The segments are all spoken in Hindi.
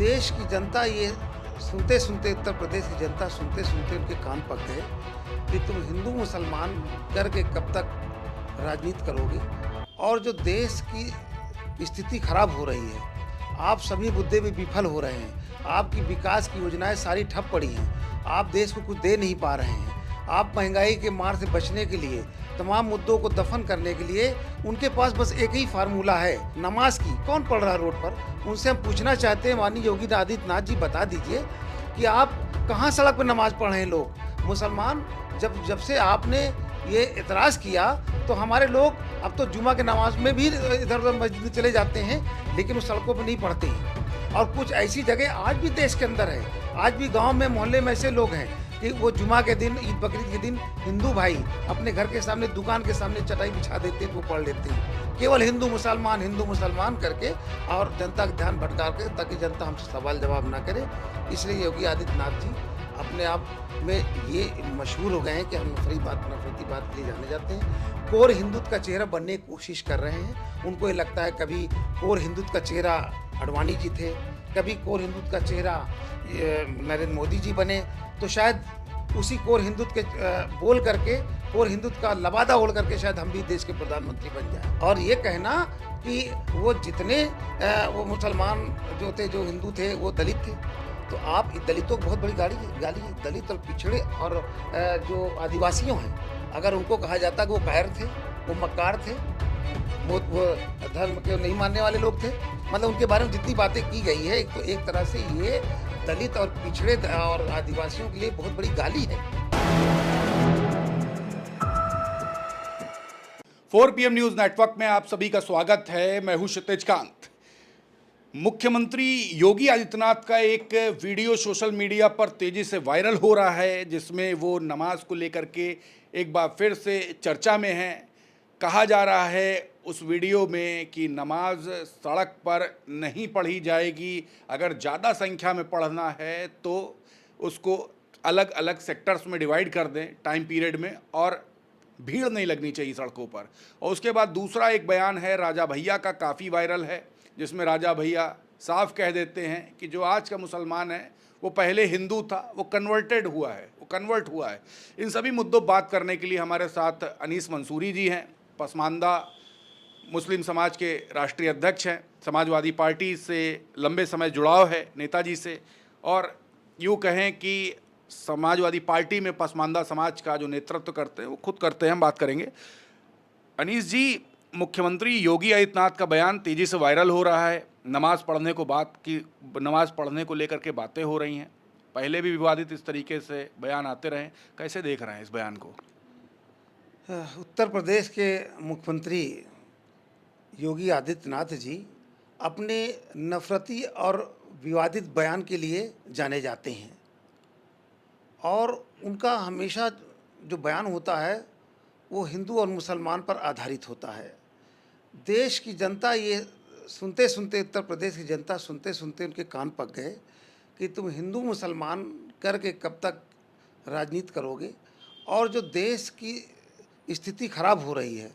देश की जनता ये सुनते सुनते, उत्तर प्रदेश की जनता सुनते सुनते उनके कान पक गए कि तुम हिंदू मुसलमान करके कब तक राजनीति करोगे। और जो देश की स्थिति खराब हो रही है, आप सभी मुद्दे भी विफल हो रहे हैं, आपकी विकास की योजनाएं सारी ठप पड़ी हैं, आप देश को कुछ दे नहीं पा रहे हैं। आप महंगाई के मार से बचने के लिए, तमाम मुद्दों को दफन करने के लिए उनके पास बस एक ही फार्मूला है, नमाज की। कौन पढ़ रहा है रोड पर? उनसे हम पूछना चाहते हैं, माननीय योगी आदित्यनाथ जी बता दीजिए कि आप कहाँ सड़क पर नमाज पढ़ रहे हैं लोग मुसलमान। जब जब से आपने ये एतराज़ किया तो हमारे लोग अब तो जुमा के नमाज में भी इधर उधर मस्जिद में चले जाते हैं, लेकिन वो सड़कों पर नहीं पढ़ते हैं। और कुछ ऐसी जगह आज भी देश के अंदर है, आज भी गांव में मोहल्ले में ऐसे लोग हैं कि वो जुमा के दिन, ईद बकरीद के दिन हिंदू भाई अपने घर के सामने, दुकान के सामने चटाई बिछा देते हैं तो पढ़ लेते हैं, केवल हिंदू मुसलमान करके, और जनता का ध्यान भटका के, ताकि जनता हमसे सवाल जवाब ना करे। इसलिए योगी आदित्यनाथ जी अपने आप में ये मशहूर हो गए हैं कि हम नफरती बात के लिए जाने जाते हैं। कोर हिंदुत्व का चेहरा बनने की कोशिश कर रहे हैं। उनको ये लगता है कभी कोर हिंदुत्व का चेहरा अडवाणी जी थे, कभी कोर हिंदुत्व का चेहरा नरेंद्र मोदी जी बने, तो शायद उसी कोर हिंदुत्व के बोल करके, कोर हिंदुत्व का लबादा ओढ़ करके शायद हम भी देश के प्रधानमंत्री बन जाए। और ये कहना कि वो जितने वो मुसलमान जो थे, जो हिंदू थे, वो दलित थे, तो आप दलितों को बहुत बड़ी गाली है। दलित और पिछड़े और जो आदिवासियों हैं, अगर उनको कहा जाता कि वो कायर थे, वो मक्कार थे, वो धर्म के नहीं मानने वाले लोग थे, मतलब उनके बारे में जितनी बातें की गई है, तो एक तरह से ये दलित और पिछड़े और आदिवासियों के लिए बहुत बड़ी गाली है। 4 PM न्यूज नेटवर्क में आप सभी का स्वागत है। मैं हूं क्षितिज कांत। मुख्यमंत्री योगी आदित्यनाथ का एक वीडियो सोशल मीडिया पर तेजी से वायरल हो रहा है, जिसमें वो नमाज को लेकर के एक बार फिर से चर्चा में है। कहा जा रहा है उस वीडियो में कि नमाज सड़क पर नहीं पढ़ी जाएगी, अगर ज़्यादा संख्या में पढ़ना है तो उसको अलग अलग सेक्टर्स में डिवाइड कर दें टाइम पीरियड में, और भीड़ नहीं लगनी चाहिए सड़कों पर। और उसके बाद दूसरा एक बयान है राजा भैया का, काफ़ी वायरल है, जिसमें राजा भैया साफ कह देते हैं कि जो आज का मुसलमान है वो पहले हिंदू था, वो कन्वर्ट हुआ है। इन सभी मुद्दों बात करने के लिए हमारे साथ अनीस मंसूरी जी हैं, पसमानदा मुस्लिम समाज के राष्ट्रीय अध्यक्ष हैं, समाजवादी पार्टी से लंबे समय जुड़ाव है नेताजी से, और यूँ कहें कि समाजवादी पार्टी में पसमानदा समाज का जो नेतृत्व करते हैं वो खुद करते हैं। हम बात करेंगे। अनीस जी, मुख्यमंत्री योगी आदित्यनाथ का बयान तेज़ी से वायरल हो रहा है, नमाज पढ़ने को लेकर के बातें हो रही हैं, पहले भी विवादित इस तरीके से बयान आते रहे, कैसे देख रहे हैं इस बयान को? उत्तर प्रदेश के मुख्यमंत्री योगी आदित्यनाथ जी अपने नफरती और विवादित बयान के लिए जाने जाते हैं, और उनका हमेशा जो बयान होता है वो हिंदू और मुसलमान पर आधारित होता है। देश की जनता ये सुनते सुनते, उत्तर प्रदेश की जनता सुनते सुनते उनके कान पक गए कि तुम हिंदू मुसलमान करके कब तक राजनीति करोगे। और जो देश की स्थिति खराब हो रही है,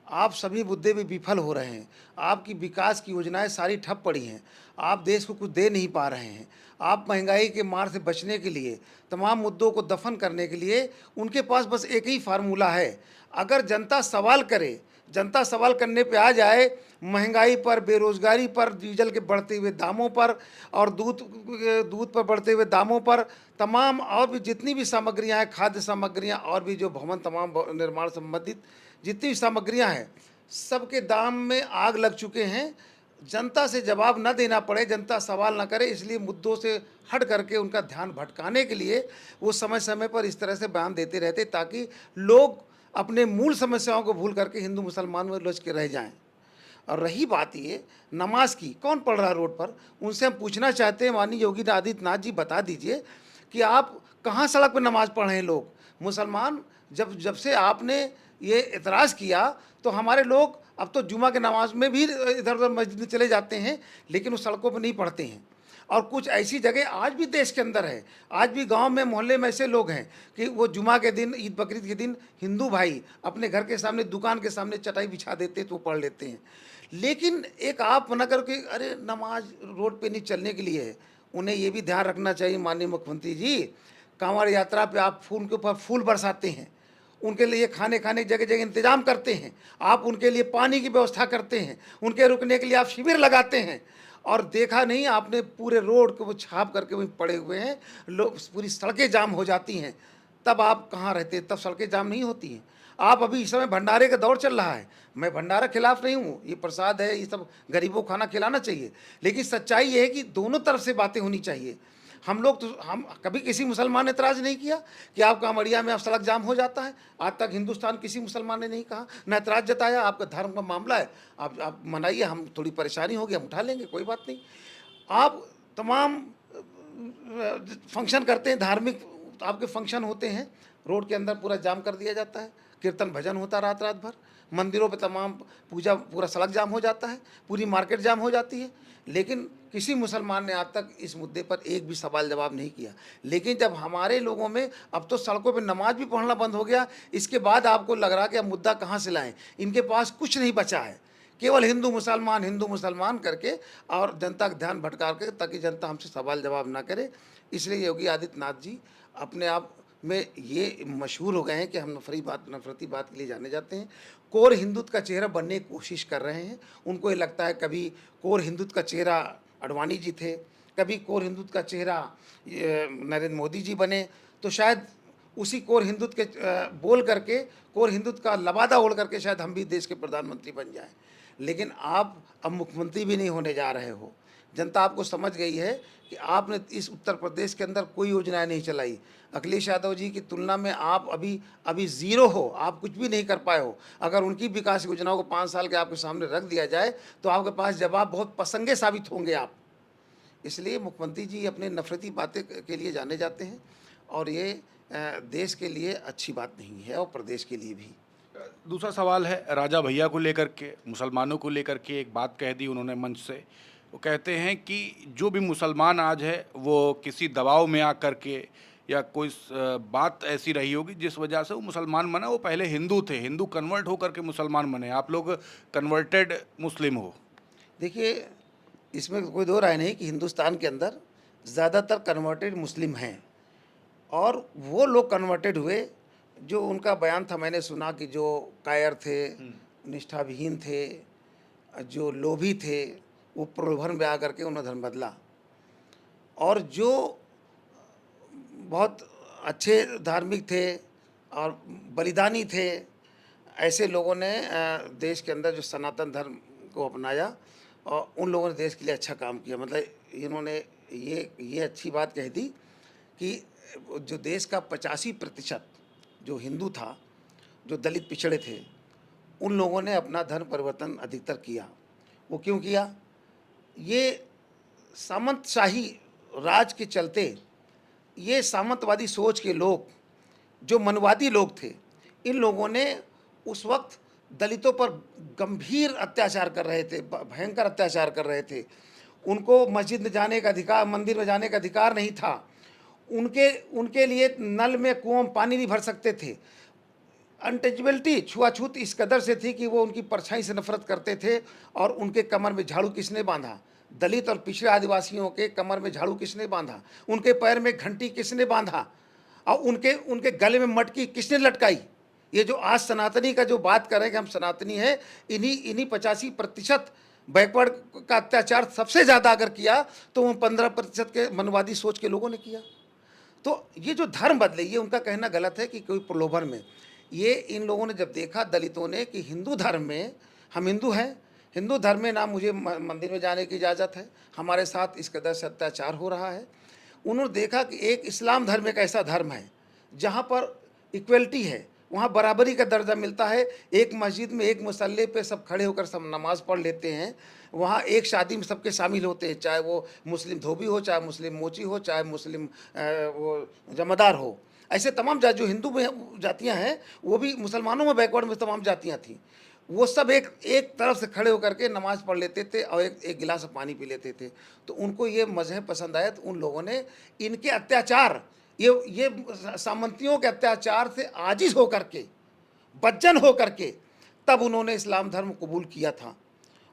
आप सभी मुद्दे भी विफल हो रहे हैं, आपकी विकास की योजनाएं सारी ठप पड़ी हैं, आप देश को कुछ दे नहीं पा रहे हैं। आप महंगाई के मार से बचने के लिए, तमाम मुद्दों को दफन करने के लिए उनके पास बस एक ही फार्मूला है। अगर जनता सवाल करे, जनता सवाल करने पे आ जाए, महंगाई पर, बेरोजगारी पर, डीजल के बढ़ते हुए दामों पर, और दूध पर बढ़ते हुए दामों पर, तमाम और भी जितनी भी सामग्रियां हैं, खाद्य सामग्रियां, और भी जो भवन तमाम निर्माण संबंधित जितनी भी सामग्रियां हैं, सबके दाम में आग लग चुके हैं। जनता से जवाब न देना पड़े, जनता सवाल न करे, इसलिए मुद्दों से हट करके उनका ध्यान भटकाने के लिए वो समय समय पर इस तरह से बयान देते रहते, ताकि लोग अपने मूल समस्याओं को भूल करके हिंदू मुसलमान में उलझ के रह जाएं। और रही बात ये नमाज की, कौन पढ़ रहा है रोड पर? उनसे हम पूछना चाहते हैं, माननीय योगी आदित्यनाथ जी बता दीजिए कि आप कहाँ सड़क पर नमाज पढ़ रहे हैं लोग मुसलमान। जब से आपने ये एतराज़ किया तो हमारे लोग अब तो जुमा के नमाज में भी इधर उधर मस्जिद में चले जाते हैं, लेकिन वो सड़कों पर नहीं पढ़ते हैं। और कुछ ऐसी जगह आज भी देश के अंदर है, आज भी गांव में मोहल्ले में ऐसे लोग हैं कि वो जुमा के दिन, ईद बकरीद के दिन हिंदू भाई अपने घर के सामने, दुकान के सामने चटाई बिछा देते तो पढ़ लेते हैं। लेकिन एक आप मना करो कि अरे नमाज रोड पे नहीं चलने के लिए है। उन्हें ये भी ध्यान रखना चाहिए माननीय मुख्यमंत्री जी, कांवड़ यात्रा पे आप फूल के ऊपर फूल बरसाते हैं, उनके लिए खाने खाने जगह जगह इंतजाम करते हैं, आप उनके लिए पानी की व्यवस्था करते हैं, उनके रुकने के लिए आप शिविर लगाते हैं, और देखा नहीं आपने पूरे रोड को वो छाप करके वहीं पड़े हुए हैं, लोग पूरी सड़कें जाम हो जाती हैं। तब आप कहाँ रहते, तब सड़कें जाम नहीं होती हैं। आप अभी इस समय भंडारे का दौर चल रहा है, मैं भंडारा खिलाफ नहीं हूँ, ये प्रसाद है, ये सब गरीबों को खाना खिलाना चाहिए, लेकिन सच्चाई ये है कि दोनों तरफ से बातें होनी चाहिए। हम लोग तो, हम कभी किसी मुसलमान ने एतराज़ नहीं किया कि आपका अमरिया में अब सड़क जाम हो जाता है। आज तक हिंदुस्तान किसी मुसलमान ने नहीं कहा, न एतराज़ जताया। आपका धर्म का मामला है, आप मनाइए, हम थोड़ी परेशानी होगी, हम उठा लेंगे, कोई बात नहीं। आप तमाम फंक्शन करते हैं, धार्मिक आपके फंक्शन होते हैं, रोड के अंदर पूरा जाम कर दिया जाता है, कीर्तन भजन होता रात रात भर, मंदिरों पे तमाम पूजा, पूरा सड़क जाम हो जाता है, पूरी मार्केट जाम हो जाती है। लेकिन किसी मुसलमान ने आज तक इस मुद्दे पर एक भी सवाल जवाब नहीं किया। लेकिन जब हमारे लोगों में अब तो सड़कों पे नमाज भी पढ़ना बंद हो गया, इसके बाद आपको लग रहा कि अब मुद्दा कहाँ से लाएं। इनके पास कुछ नहीं बचा है, केवल हिंदू मुसलमान करके और जनता का ध्यान भटका के, ताकि जनता हमसे सवाल जवाब ना करे। इसलिए योगी आदित्यनाथ जी अपने आप में ये मशहूर हो गए हैं कि हम नफरती बात के लिए जाने जाते हैं। कोर हिंदुत्व का चेहरा बनने की कोशिश कर रहे हैं। उनको ये लगता है कभी कोर हिंदुत्व का चेहरा अडवाणी जी थे, कभी कोर हिंदुत्व का चेहरा नरेंद्र मोदी जी बने, तो शायद उसी कोर हिंदुत्व के बोल करके, कोर हिंदुत्व का लबादा ओढ़ करके शायद हम भी देश के प्रधानमंत्री बन जाएं। लेकिन आप अब मुख्यमंत्री भी नहीं होने जा रहे हो। जनता आपको समझ गई है कि आपने इस उत्तर प्रदेश के अंदर कोई योजनाएं नहीं चलाई। अखिलेश यादव जी की तुलना में आप अभी ज़ीरो हो, आप कुछ भी नहीं कर पाए हो। अगर उनकी विकास योजनाओं को 5 साल के आपके सामने रख दिया जाए तो आपके पास जवाब बहुत पसंगे साबित होंगे आप। इसलिए मुख्यमंत्री जी अपने नफरती बातें के लिए जाने जाते हैं, और ये देश के लिए अच्छी बात नहीं है, और प्रदेश के लिए भी। दूसरा सवाल है राजा भैया को लेकर के, मुसलमानों को लेकर के एक बात कह दी उन्होंने मंच से। वो कहते हैं कि जो भी मुसलमान आज है वो किसी दबाव में आकर के, या कोई बात ऐसी रही होगी जिस वजह से वो मुसलमान बना, वो पहले हिंदू थे, हिंदू कन्वर्ट होकर के मुसलमान बने, आप लोग कन्वर्टेड मुस्लिम हो। देखिए, इसमें कोई दो राय नहीं कि हिंदुस्तान के अंदर ज़्यादातर कन्वर्टेड मुस्लिम हैं, और वो लोग कन्वर्टेड हुए जो उनका बयान था, मैंने सुना कि जो कायर थे, निष्ठाविहीन थे, जो लोभी थे, वो प्रलोभन में आकर के उन्होंने धर्म बदला। और जो बहुत अच्छे धार्मिक थे और बलिदानी थे, ऐसे लोगों ने देश के अंदर जो सनातन धर्म को अपनाया, और उन लोगों ने देश के लिए अच्छा काम किया। मतलब इन्होंने ये अच्छी बात कह दी कि जो देश का 85% जो हिंदू था, जो दलित पिछड़े थे, उन लोगों ने अपना धर्म परिवर्तन अधिकतर किया। वो क्यों किया? ये सामंतशाही राज के चलते, ये सामंतवादी सोच के लोग, जो मनवादी लोग थे, इन लोगों ने उस वक्त दलितों पर गंभीर अत्याचार कर रहे थे, भयंकर अत्याचार कर रहे थे। उनको मस्जिद में जाने का अधिकार, मंदिर में जाने का अधिकार नहीं था। उनके लिए नल में कुआं में पानी नहीं भर सकते थे। अनटचेबिलिटी, छुआछूत इस कदर से थी कि वो उनकी परछाई से नफरत करते थे। और उनके कमर में झाड़ू किसने बांधा? दलित और पिछड़े आदिवासियों के कमर में झाड़ू किसने बांधा? उनके पैर में घंटी किसने बांधा? और उनके गले में मटकी किसने लटकाई? ये जो आज सनातनी का जो बात कर रहे हैं कि हम सनातनी हैं, इन्हीं 85% बैकवर्ड का अत्याचार सबसे ज़्यादा अगर किया तो वो 15% के मनवादी सोच के लोगों ने किया। तो ये जो धर्म बदले, ये उनका कहना गलत है कि कोई प्रलोभन में। ये इन लोगों ने जब देखा, दलितों ने, कि हिंदू धर्म में, हम हिंदू हैं, हिंदू धर्म में ना मुझे मंदिर में जाने की इजाज़त है, हमारे साथ इस कदर से अत्याचार हो रहा है। उन्होंने देखा कि एक इस्लाम धर्म एक ऐसा धर्म है जहाँ पर इक्वलिटी है, वहाँ बराबरी का दर्जा मिलता है। एक मस्जिद में एक मुसल्ले पे सब खड़े होकर सब नमाज़ पढ़ लेते हैं। वहाँ एक शादी में सबके शामिल होते हैं, चाहे वो मुस्लिम धोबी हो, चाहे मुस्लिम मोची हो, चाहे मुस्लिम वो जमादार हो। ऐसे तमाम जो हिंदू में जातियाँ हैं, वो भी मुसलमानों में बैकवर्ड में तमाम जातियाँ थीं। वो सब एक एक तरफ से खड़े होकर के नमाज पढ़ लेते थे और एक एक गिलास पानी पी लेते थे। तो उनको ये मज़हब पसंद आया, तो उन लोगों ने इनके अत्याचार, ये सामंतियों के अत्याचार से आजिज़ होकर के, बदजन होकर के, तब उन्होंने इस्लाम धर्म कबूल किया था।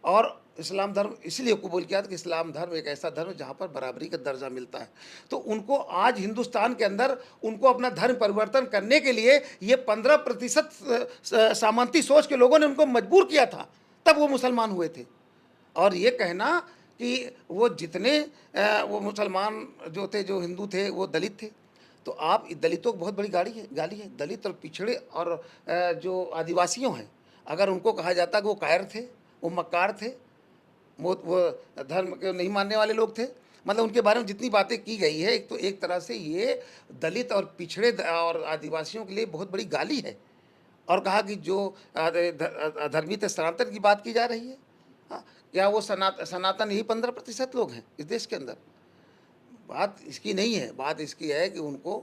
और इस्लाम धर्म इसलिए कबूल किया था कि इस्लाम धर्म एक ऐसा धर्म है जहाँ पर बराबरी का दर्जा मिलता है। तो उनको आज हिंदुस्तान के अंदर उनको अपना धर्म परिवर्तन करने के लिए ये 15% सामंती सोच के लोगों ने उनको मजबूर किया था, तब वो मुसलमान हुए थे। और ये कहना कि वो जितने वो मुसलमान जो थे, जो हिंदू थे, वो दलित थे, तो आप दलितों को बहुत बड़ी गाली है। दलित और पिछड़े और जो आदिवासियों हैं, अगर उनको कहा जाता कि वो कायर थे, वो मक्कार थे, वो धर्म के नहीं मानने वाले लोग थे, मतलब उनके बारे में जितनी बातें की गई है, एक तो एक तरह से ये दलित और पिछड़े और आदिवासियों के लिए बहुत बड़ी गाली है। और कहा कि जो अधर्मी थे, सनातन की बात की जा रही है। हाँ, क्या वो सनातन यही 15% लोग हैं इस देश के अंदर? बात इसकी नहीं है, बात इसकी है कि उनको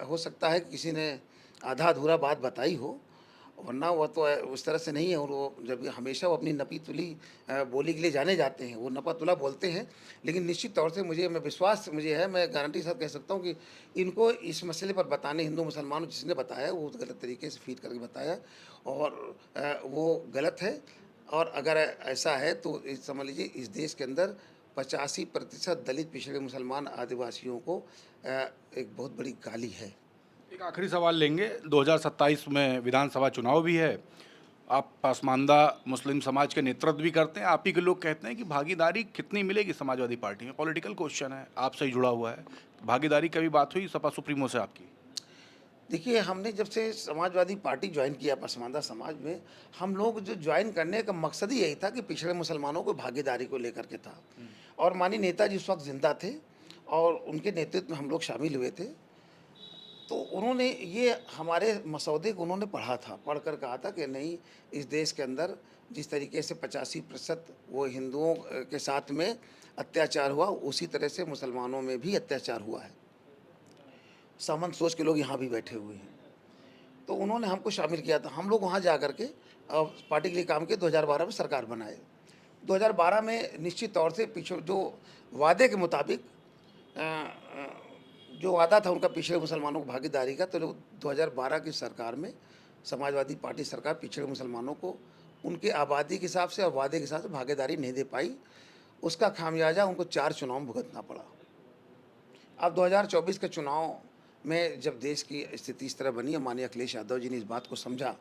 हो सकता है कि किसी ने आधा अधूरा बात बताई हो, वरना वो तो उस तरह से नहीं है। और वो जब हमेशा वो अपनी नपी तुली बोली के लिए जाने जाते हैं, वो नपा तुला बोलते हैं। लेकिन निश्चित तौर से मुझे विश्वास है, मैं गारंटी के साथ कह सकता हूँ कि इनको इस मसले पर बताने, हिंदू मुसलमानों जिसने बताया वो गलत तरीके से फीड करके बताया, और वो गलत है। और अगर ऐसा है तो समझ लीजिए इस देश के अंदर 85% दलित, पिछड़े, मुसलमान, आदिवासियों को एक बहुत बड़ी गाली है। एक आखिरी सवाल लेंगे। 2027 में विधानसभा चुनाव भी है। आप पसमानदा मुस्लिम समाज के नेतृत्व भी करते हैं। आप ही के लोग कहते हैं कि भागीदारी कितनी मिलेगी समाजवादी पार्टी में? पॉलिटिकल क्वेश्चन है, आपसे ही जुड़ा हुआ है। भागीदारी की भी बात हुई सपा सुप्रीमो से आपकी? देखिए, हमने जब से समाजवादी पार्टी ज्वाइन किया पसमानदा समाज में, हम लोग जो ज्वाइन करने का मकसद ही यही था कि पिछड़े मुसलमानों को भागीदारी को लेकर के था। और माननीय नेताजी उस वक्त जिंदा थे और उनके नेतृत्व में हम लोग शामिल हुए थे। तो उन्होंने ये हमारे मसौदे को उन्होंने पढ़ा था, पढ़ कर कहा था कि नहीं, इस देश के अंदर जिस तरीके से 85% वो हिंदुओं के साथ में अत्याचार हुआ, उसी तरह से मुसलमानों में भी अत्याचार हुआ है। सामंत सोच के लोग यहाँ भी बैठे हुए हैं। तो उन्होंने हमको शामिल किया था। हम लोग वहाँ जा कर के पार्टी के लिए काम किए। 2012 में सरकार बनाए। 2012 में निश्चित तौर से पीछे जो वादे के मुताबिक जो वादा था उनका पिछड़े मुसलमानों को भागीदारी का, तो 2012 की सरकार में समाजवादी पार्टी सरकार पिछड़े मुसलमानों को उनके आबादी के हिसाब से और वादे के हिसाब से भागीदारी नहीं दे पाई। उसका खामियाजा उनको 4 चुनाव में भुगतना पड़ा। अब 2024 के चुनाव में जब देश की स्थिति इस तरह बनी है, माननीय अखिलेश यादव जी ने इस बात को समझा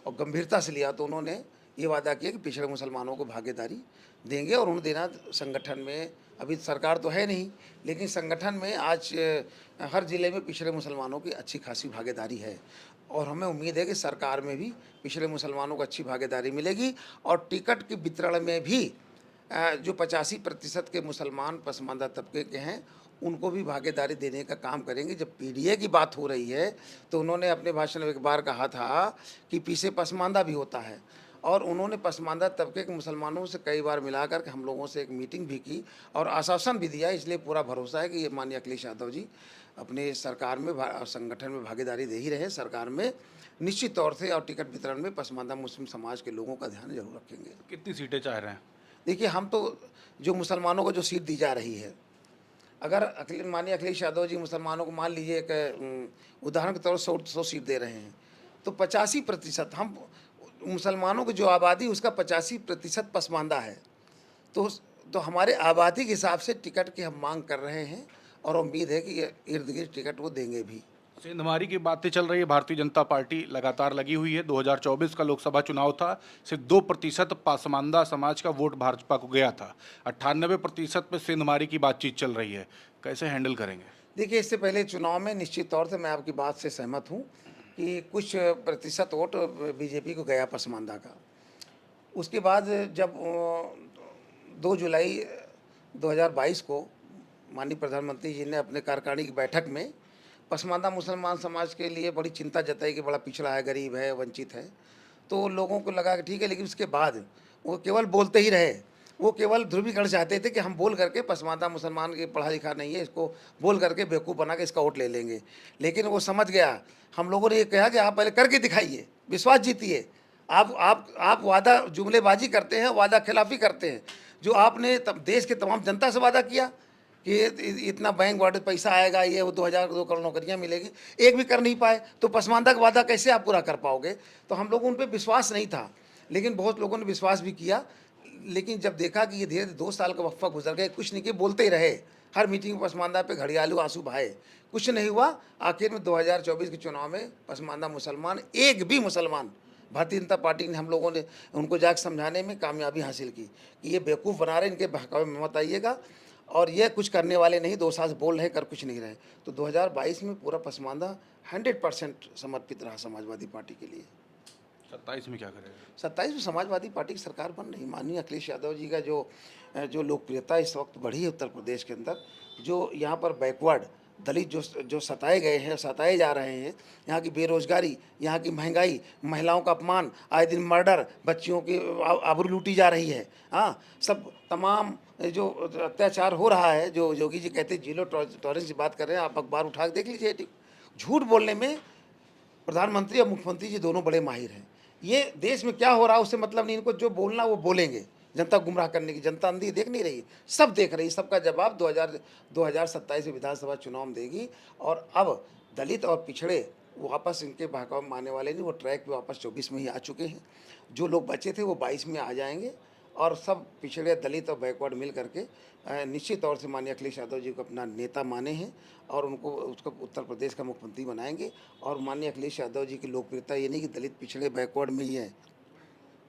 और गंभीरता से लिया, तो उन्होंने ये वादा किया कि पिछड़े मुसलमानों को भागीदारी देंगे। और उन्हें देना संगठन में, अभी सरकार तो है नहीं, लेकिन संगठन में आज हर ज़िले में पिछड़े मुसलमानों की अच्छी खासी भागीदारी है। और हमें उम्मीद है कि सरकार में भी पिछड़े मुसलमानों को अच्छी भागीदारी मिलेगी। और टिकट के वितरण में भी जो 85% के मुसलमान पसमानदा तबके के हैं, उनको भी भागीदारी देने का काम करेंगे। जब पीडीए की बात हो रही है, तो उन्होंने अपने भाषण में एक बार कहा था कि पीछे पसमानदा भी होता है। और उन्होंने पसमानदा तबके के मुसलमानों से कई बार मिला कर के हम लोगों से एक मीटिंग भी की और आश्वासन भी दिया। इसलिए पूरा भरोसा है कि ये माननीय अखिलेश यादव जी अपने सरकार में संगठन में भागीदारी दे ही रहे, सरकार में निश्चित तौर से, और टिकट वितरण में पसमानदा मुस्लिम समाज के लोगों का ध्यान जरूर रखेंगे। कितनी सीटें चाह रहे हैं? देखिए, हम तो जो मुसलमानों को जो सीट दी जा रही है, अगर माननीय अखिलेश यादव जी मुसलमानों को मान लीजिए एक उदाहरण के तौर पर 100 सीट दे रहे हैं, तो 85% हम मुसलमानों की जो आबादी उसका 85% पसमानदा है। तो हमारे आबादी के हिसाब से टिकट की हम मांग कर रहे हैं और उम्मीद है कि इर्द गिर्द टिकट वो देंगे भी। सेंधमारी की बातें चल रही है। भारतीय जनता पार्टी लगातार लगी हुई है। 2024 का लोकसभा चुनाव था, सिर्फ 2% पसमानदा समाज का वोट भाजपा को गया था। 98% पे सेंधमारी की बातचीत चल रही है। कैसे हैंडल करेंगे? देखिए, इससे पहले चुनाव में निश्चित तौर से मैं आपकी बात से सहमत हूँ कि कुछ प्रतिशत वोट बीजेपी को गया पसमानदा का। उसके बाद जब 2 जुलाई 2022 को माननीय प्रधानमंत्री जी ने अपने कार्यकारिणी की बैठक में पसमानदा मुसलमान समाज के लिए बड़ी चिंता जताई कि बड़ा पिछड़ा है, गरीब है, वंचित है। तो लोगों को लगा कि ठीक है, लेकिन उसके बाद वो केवल बोलते ही रहे। वो केवल ध्रुवीकरण चाहते थे कि हम बोल करके पसमानदा मुसलमान के पढ़ा लिखा नहीं है, इसको बोल करके बेवकूफ़ बना के इसका वोट ले लेंगे। लेकिन वो समझ गया। हम लोगों ने ये कहा कि आप पहले करके दिखाइए, विश्वास जीतिए, आप वादा जुमलेबाजी करते हैं, वादा खिलाफी करते हैं। जो आपने देश के तमाम जनता से वादा किया कि इतना बैंक वाटर पैसा आएगा, ये वो 2 करोड़ नौकरियां मिलेगी, एक भी कर नहीं पाए, तो पसमानदा का वादा कैसे आप पूरा कर पाओगे? तो हम लोगों उन पर विश्वास नहीं था, लेकिन बहुत लोगों ने विश्वास भी किया। लेकिन जब देखा कि ये धीरे 2 साल का वक्फा गुजर गए, कुछ नहीं किए, बोलते ही रहे, हर मीटिंग में पसमानदा पे घड़ियालू आंसू बहाए, कुछ नहीं हुआ। आखिर में 2024 के चुनाव में पसमानदा मुसलमान, एक भी मुसलमान, भारतीय जनता पार्टी ने, हम लोगों ने उनको जाकर समझाने में कामयाबी हासिल की कि ये बेवकूफ़ बना रहे, इनके बहकावे में मत आइएगा, और ये कुछ करने वाले नहीं, 2 साल बोल रहे, कर कुछ नहीं रहे। तो 2022 में पूरा पसमानदा 100% समर्पित रहा समाजवादी पार्टी के लिए। 27 में क्या करेगा? 27 में समाजवादी पार्टी की सरकार बन रही। माननीय अखिलेश यादव जी का जो लोकप्रियता इस वक्त बढ़ी है उत्तर प्रदेश के अंदर, जो यहाँ पर बैकवर्ड दलित जो सताए गए हैं, सताए जा रहे हैं, यहाँ की बेरोजगारी, यहाँ की महंगाई, महिलाओं का अपमान, आए दिन मर्डर, बच्चियों की आबरू लूटी जा रही है, हाँ, सब तमाम जो अत्याचार हो रहा है, जो योगी जी कहते हैं जीरो टॉलरेंस की बात कर रहे हैं, आप अखबार उठा के देख लीजिए। झूठ बोलने में प्रधानमंत्री और मुख्यमंत्री जी दोनों बड़े माहिर हैं। ये देश में क्या हो रहा है उससे मतलब नहीं, इनको जो बोलना वो बोलेंगे। जनता गुमराह करने की, जनता अंधी देख नहीं रही, सब देख रही, सबका जवाब 2027 में विधानसभा चुनाव में देगी। और अब दलित और पिछड़े वापस इनके बहकावे में आने वाले नहीं, वो ट्रैक पे वापस 24 में ही आ चुके हैं। जो लोग बचे थे वो 22 में आ जाएंगे, और सब पिछड़े, दलित और बैकवर्ड मिल करके निश्चित तौर से माननीय अखिलेश यादव जी को अपना नेता माने हैं, और उनको उसको उत्तर प्रदेश का मुख्यमंत्री बनाएंगे। और माननीय अखिलेश यादव जी की लोकप्रियता ये नहीं कि दलित, पिछड़े, बैकवर्ड में ही है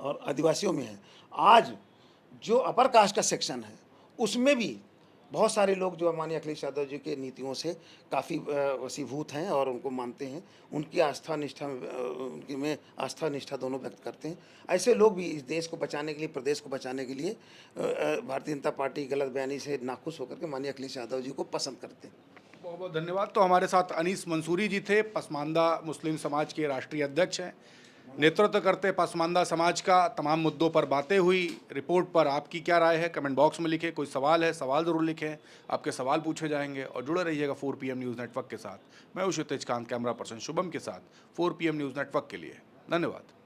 और आदिवासियों में है। आज जो अपर कास्ट का सेक्शन है उसमें भी बहुत सारे लोग जो माननीय अखिलेश यादव जी के नीतियों से काफ़ी वशीभूत हैं और उनको मानते हैं, उनकी आस्था निष्ठा उनकी में आस्था निष्ठा दोनों व्यक्त करते हैं। ऐसे लोग भी इस देश को बचाने के लिए, प्रदेश को बचाने के लिए भारतीय जनता पार्टी गलत बयानी से नाखुश होकर के माननीय अखिलेश यादव जी को पसंद करते हैं। बहुत बहुत धन्यवाद। तो हमारे साथ अनीस मंसूरी जी थे, पसमानदा मुस्लिम समाज के राष्ट्रीय अध्यक्ष हैं, नेतृत्व करते पसमानदा समाज का। तमाम मुद्दों पर बातें हुई। रिपोर्ट पर आपकी क्या राय है कमेंट बॉक्स में लिखें। कोई सवाल है, सवाल ज़रूर लिखें, आपके सवाल पूछे जाएंगे। और जुड़े रहिएगा 4 PM न्यूज़ नेटवर्क के साथ। मैं हूं क्षितिज कांत, कैमरा पर्सन शुभम के साथ 4 PM न्यूज़ नेटवर्क के लिए। धन्यवाद।